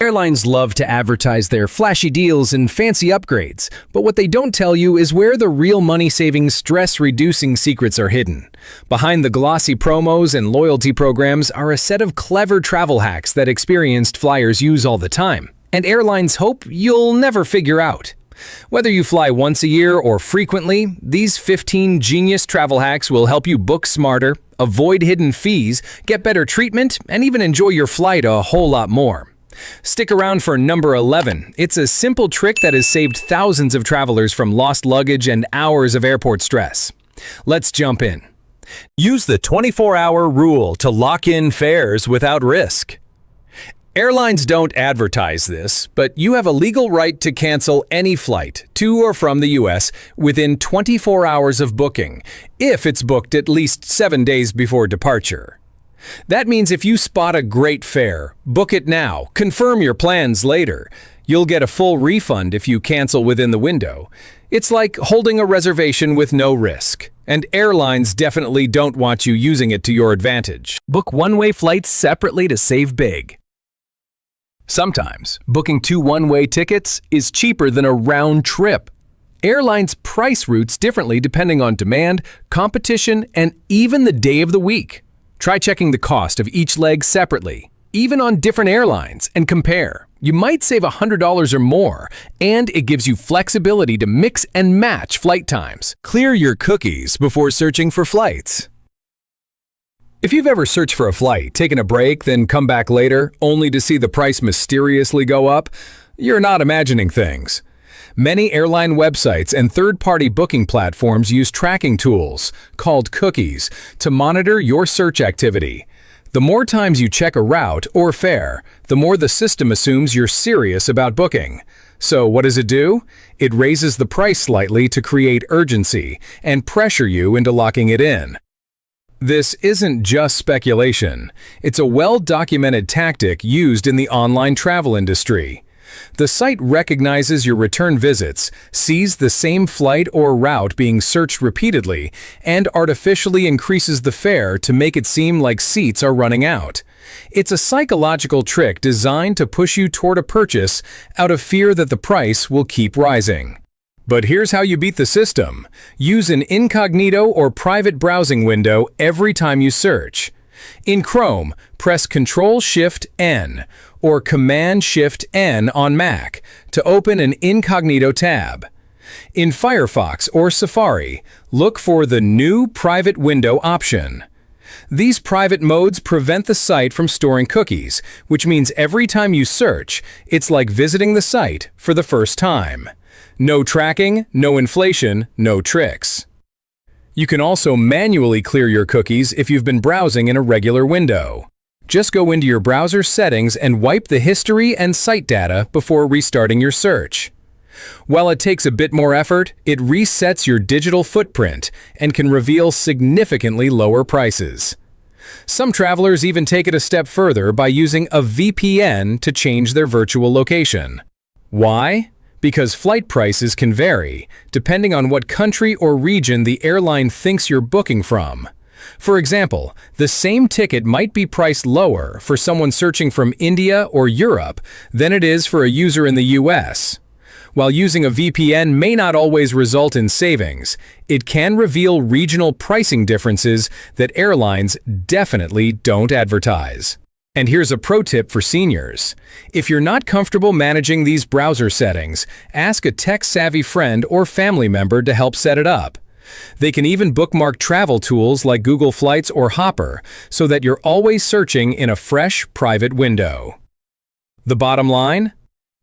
Airlines love to advertise their flashy deals and fancy upgrades, but what they don't tell you is where the real money-saving, stress-reducing secrets are hidden. Behind the glossy promos and loyalty programs are a set of clever travel hacks that experienced flyers use all the time, and airlines hope you'll never figure out. Whether you fly once a year or frequently, these 15 genius travel hacks will help you book smarter, avoid hidden fees, get better treatment, and even enjoy your flight a whole lot more. Stick around for number 11. It's a simple trick that has saved thousands of travelers from lost luggage and hours of airport stress. Let's jump in. Use the 24-hour rule to lock in fares without risk. Airlines don't advertise this, but you have a legal right to cancel any flight to or from the U.S. within 24 hours of booking, if it's booked at least 7 days before departure. That means if you spot a great fare, book it now, confirm your plans later. You'll get a full refund if you cancel within the window. It's like holding a reservation with no risk, and airlines definitely don't want you using it to your advantage. Book one-way flights separately to save big. Sometimes, booking 2 one-way tickets is cheaper than a round trip. Airlines price routes differently depending on demand, competition, and even the day of the week. Try checking the cost of each leg separately, even on different airlines, and compare. You might save $100 or more, and it gives you flexibility to mix and match flight times. Clear your cookies before searching for flights. If you've ever searched for a flight, taken a break, then come back later, only to see the price mysteriously go up, you're not imagining things. Many airline websites and third-party booking platforms use tracking tools, called cookies, to monitor your search activity. The more times you check a route or fare, the more the system assumes you're serious about booking. So what does it do? It raises the price slightly to create urgency and pressure you into locking it in. This isn't just speculation. It's a well-documented tactic used in the online travel industry. The site recognizes your return visits, sees the same flight or route being searched repeatedly, and artificially increases the fare to make it seem like seats are running out. It's a psychological trick designed to push you toward a purchase out of fear that the price will keep rising. But here's how you beat the system. Use an incognito or private browsing window every time you search. In Chrome, press Ctrl-Shift-N or Command-Shift-N on Mac to open an incognito tab. In Firefox or Safari, look for the New Private Window option. These private modes prevent the site from storing cookies, which means every time you search, it's like visiting the site for the first time. No tracking, no inflation, no tricks. You can also manually clear your cookies if you've been browsing in a regular window. Just go into your browser settings and wipe the history and site data before restarting your search. While it takes a bit more effort, it resets your digital footprint and can reveal significantly lower prices. Some travelers even take it a step further by using a VPN to change their virtual location. Why? Because flight prices can vary, depending on what country or region the airline thinks you're booking from. For example, the same ticket might be priced lower for someone searching from India or Europe than it is for a user in the US. While using a VPN may not always result in savings, it can reveal regional pricing differences that airlines definitely don't advertise. And here's a pro tip for seniors. If you're not comfortable managing these browser settings, ask a tech-savvy friend or family member to help set it up. They can even bookmark travel tools like Google Flights or Hopper so that you're always searching in a fresh, private window. The bottom line?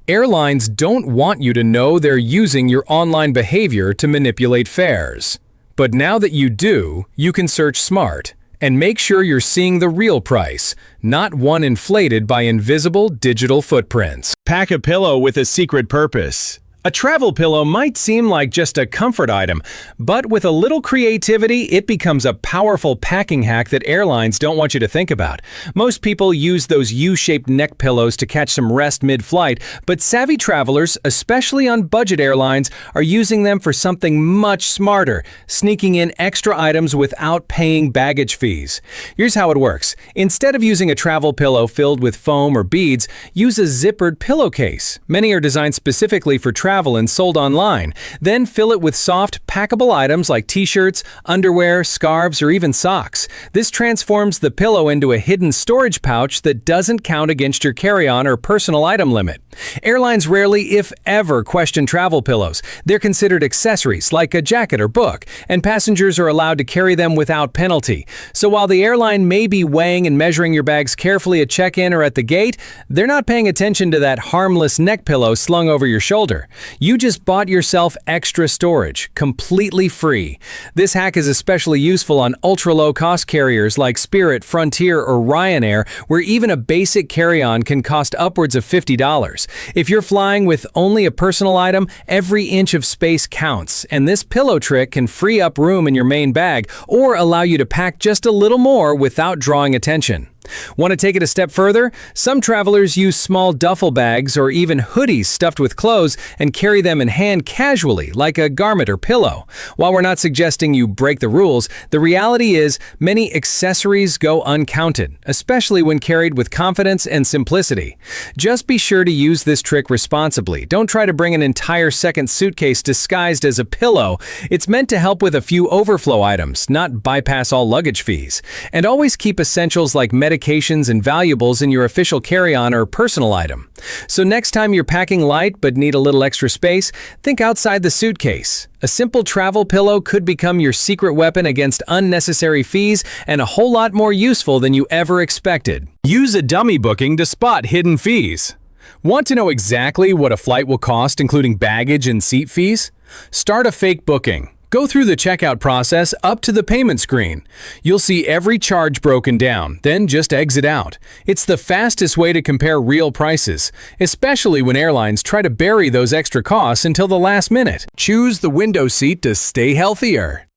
Airlines don't want you to know they're using your online behavior to manipulate fares. But now that you do, you can search smart. And make sure you're seeing the real price, not one inflated by invisible digital footprints. Pack a pillow with a secret purpose. A travel pillow might seem like just a comfort item, but with a little creativity, it becomes a powerful packing hack that airlines don't want you to think about. Most people use those U-shaped neck pillows to catch some rest mid-flight, but savvy travelers, especially on budget airlines, are using them for something much smarter, sneaking in extra items without paying baggage fees. Here's how it works. Instead of using a travel pillow filled with foam or beads, use a zippered pillowcase. Many are designed specifically for travel and sold online. Then fill it with soft, packable items like t-shirts, underwear, scarves, or even socks. This transforms the pillow into a hidden storage pouch that doesn't count against your carry-on or personal item limit. Airlines rarely, if ever, question travel pillows. They're considered accessories like a jacket or book, and passengers are allowed to carry them without penalty. So while the airline may be weighing and measuring your bags carefully at check-in or at the gate, they're not paying attention to that harmless neck pillow slung over your shoulder. You just bought yourself extra storage, completely free. This hack is especially useful on ultra-low-cost carriers like Spirit, Frontier, or Ryanair, where even a basic carry-on can cost upwards of $50. If you're flying with only a personal item, every inch of space counts, and this pillow trick can free up room in your main bag or allow you to pack just a little more without drawing attention. Want to take it a step further? Some travelers use small duffel bags or even hoodies stuffed with clothes and carry them in hand casually, like a garment or pillow. While we're not suggesting you break the rules, the reality is many accessories go uncounted, especially when carried with confidence and simplicity. Just be sure to use this trick responsibly. Don't try to bring an entire second suitcase disguised as a pillow. It's meant to help with a few overflow items, not bypass all luggage fees. And always keep essentials like medications and valuables in your official carry-on or personal item. So next time you're packing light but need a little extra space, think outside the suitcase. A simple travel pillow could become your secret weapon against unnecessary fees and a whole lot more useful than you ever expected. Use a dummy booking to spot hidden fees. Want to know exactly what a flight will cost, including baggage and seat fees? Start a fake booking. Go through the checkout process up to the payment screen. You'll see every charge broken down, then just exit out. It's the fastest way to compare real prices, especially when airlines try to bury those extra costs until the last minute. Choose the window seat to stay healthier.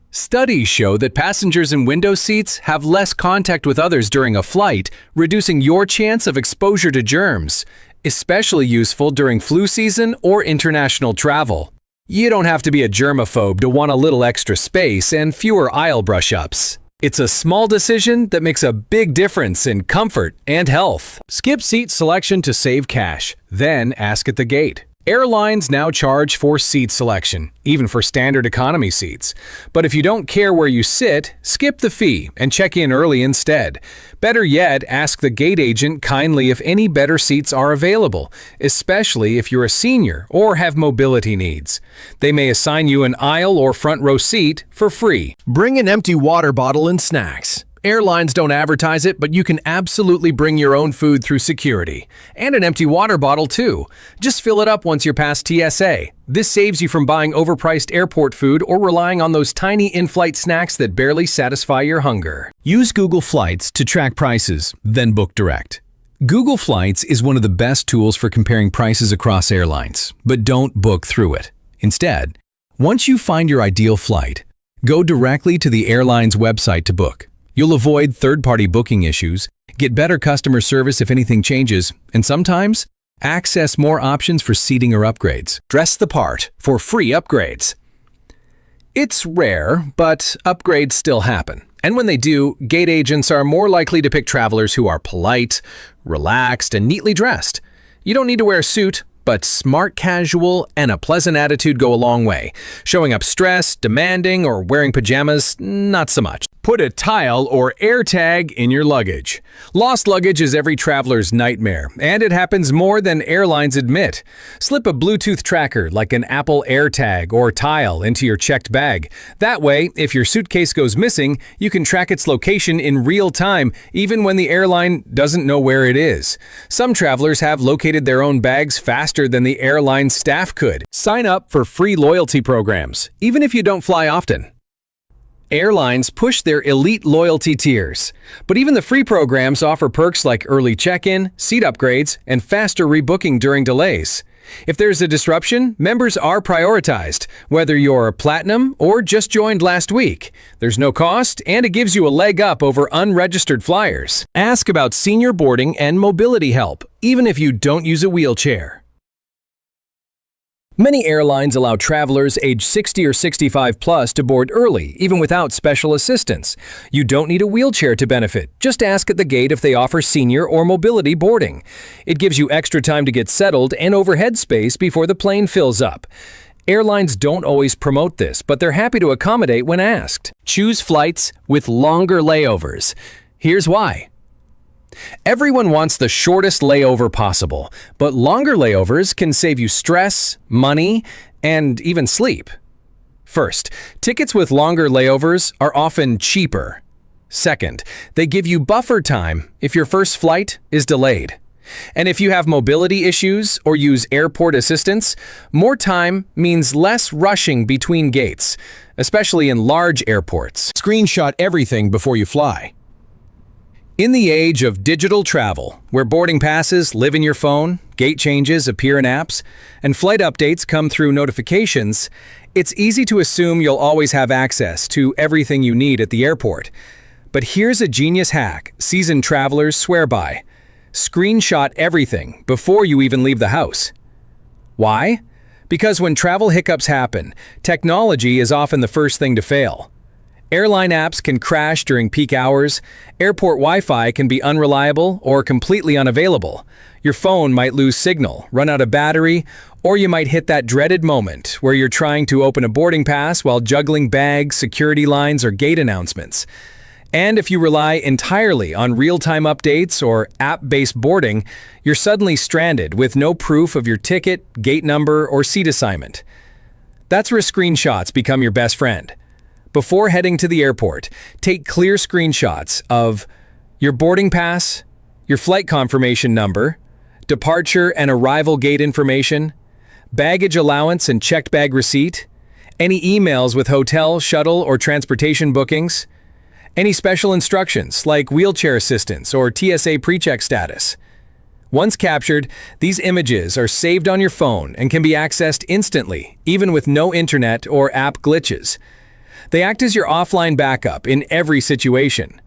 Studies show that passengers in window seats have less contact with others during a flight, reducing your chance of exposure to germs, especially useful during flu season or international travel. You don't have to be a germaphobe to want a little extra space and fewer aisle brush-ups. It's a small decision that makes a big difference in comfort and health. Skip seat selection to save cash, then ask at the gate. Airlines now charge for seat selection, even for standard economy seats. But if you don't care where you sit, skip the fee and check in early instead. Better yet, ask the gate agent kindly if any better seats are available, especially if you're a senior or have mobility needs. They may assign you an aisle or front row seat for free. Bring an empty water bottle and snacks. Airlines don't advertise it, but you can absolutely bring your own food through security. And an empty water bottle, too. Just fill it up once you're past TSA. This saves you from buying overpriced airport food or relying on those tiny in-flight snacks that barely satisfy your hunger. Use Google Flights to track prices, then book direct. Google Flights is one of the best tools for comparing prices across airlines, but don't book through it. Instead, once you find your ideal flight, go directly to the airline's website to book. You'll avoid third-party booking issues, get better customer service if anything changes, and sometimes access more options for seating or upgrades. Dress the part for free upgrades. It's rare, but upgrades still happen. And when they do, gate agents are more likely to pick travelers who are polite, relaxed, and neatly dressed. You don't need to wear a suit, but smart casual and a pleasant attitude go a long way. Showing up stressed, demanding, or wearing pajamas, not so much. Put a tile or air tag in your luggage. Lost luggage is every traveler's nightmare, and it happens more than airlines admit. Slip a Bluetooth tracker like an Apple AirTag or tile into your checked bag. That way, if your suitcase goes missing, you can track its location in real time, even when the airline doesn't know where it is. Some travelers have located their own bags faster than the airline staff could. Sign up for free loyalty programs, even if you don't fly often. Airlines push their elite loyalty tiers, but even the free programs offer perks like early check-in, seat upgrades, and faster rebooking during delays. If there's a disruption, members are prioritized, whether you're Platinum or just joined last week. There's no cost, and it gives you a leg up over unregistered flyers. Ask about senior boarding and mobility help, even if you don't use a wheelchair. Many airlines allow travelers age 60 or 65 plus to board early, even without special assistance. You don't need a wheelchair to benefit. Just ask at the gate if they offer senior or mobility boarding. It gives you extra time to get settled and overhead space before the plane fills up. Airlines don't always promote this, but they're happy to accommodate when asked. Choose flights with longer layovers. Here's why. Everyone wants the shortest layover possible, but longer layovers can save you stress, money, and even sleep. First, tickets with longer layovers are often cheaper. Second, they give you buffer time if your first flight is delayed. And if you have mobility issues or use airport assistance, more time means less rushing between gates, especially in large airports. Screenshot everything before you fly. In the age of digital travel, where boarding passes live in your phone, gate changes appear in apps, and flight updates come through notifications, it's easy to assume you'll always have access to everything you need at the airport. But here's a genius hack seasoned travelers swear by. Screenshot everything before you even leave the house. Why? Because when travel hiccups happen, technology is often the first thing to fail. Airline apps can crash during peak hours, airport Wi-Fi can be unreliable or completely unavailable, your phone might lose signal, run out of battery, or you might hit that dreaded moment where you're trying to open a boarding pass while juggling bags, security lines, or gate announcements. And if you rely entirely on real-time updates or app-based boarding, you're suddenly stranded with no proof of your ticket, gate number, or seat assignment. That's where screenshots become your best friend. Before heading to the airport, take clear screenshots of your boarding pass, your flight confirmation number, departure and arrival gate information, baggage allowance and checked bag receipt, any emails with hotel, shuttle, or transportation bookings, any special instructions like wheelchair assistance or TSA pre-check status. Once captured, these images are saved on your phone and can be accessed instantly, even with no internet or app glitches. They act as your offline backup in every situation.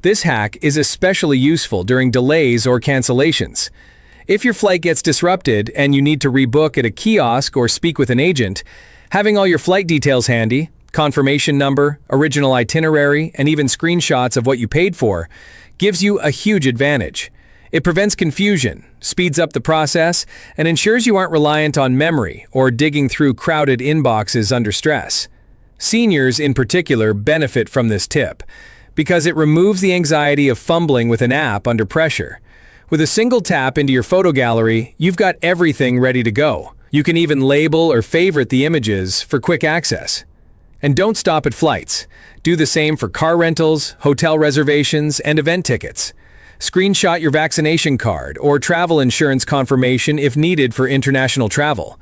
This hack is especially useful during delays or cancellations. If your flight gets disrupted and you need to rebook at a kiosk or speak with an agent, having all your flight details handy, confirmation number, original itinerary, and even screenshots of what you paid for, gives you a huge advantage. It prevents confusion, speeds up the process, and ensures you aren't reliant on memory or digging through crowded inboxes under stress. Seniors, in particular, benefit from this tip because it removes the anxiety of fumbling with an app under pressure. With a single tap into your photo gallery, you've got everything ready to go. You can even label or favorite the images for quick access. And don't stop at flights. Do the same for car rentals, hotel reservations, and event tickets. Screenshot your vaccination card or travel insurance confirmation if needed for international travel.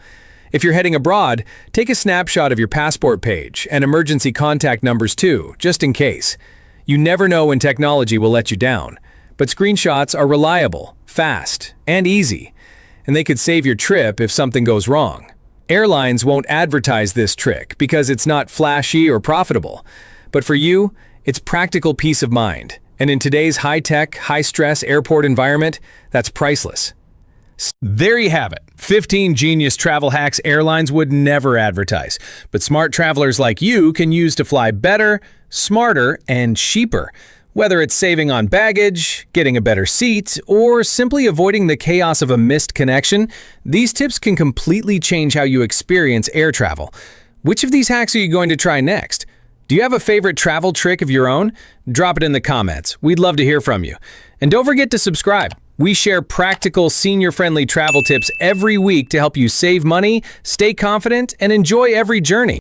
If you're heading abroad, take a snapshot of your passport page and emergency contact numbers too, just in case. You never know when technology will let you down, but screenshots are reliable, fast, and easy, and they could save your trip if something goes wrong. Airlines won't advertise this trick because it's not flashy or profitable, but for you, it's practical peace of mind, and in today's high-tech, high-stress airport environment, that's priceless. There you have it. 15 genius travel hacks airlines would never advertise, but smart travelers like you can use to fly better, smarter, and cheaper. Whether it's saving on baggage, getting a better seat, or simply avoiding the chaos of a missed connection, these tips can completely change how you experience air travel. Which of these hacks are you going to try next? Do you have a favorite travel trick of your own? Drop it in the comments. We'd love to hear from you. And don't forget to subscribe. We share practical, senior-friendly travel tips every week to help you save money, stay confident, and enjoy every journey.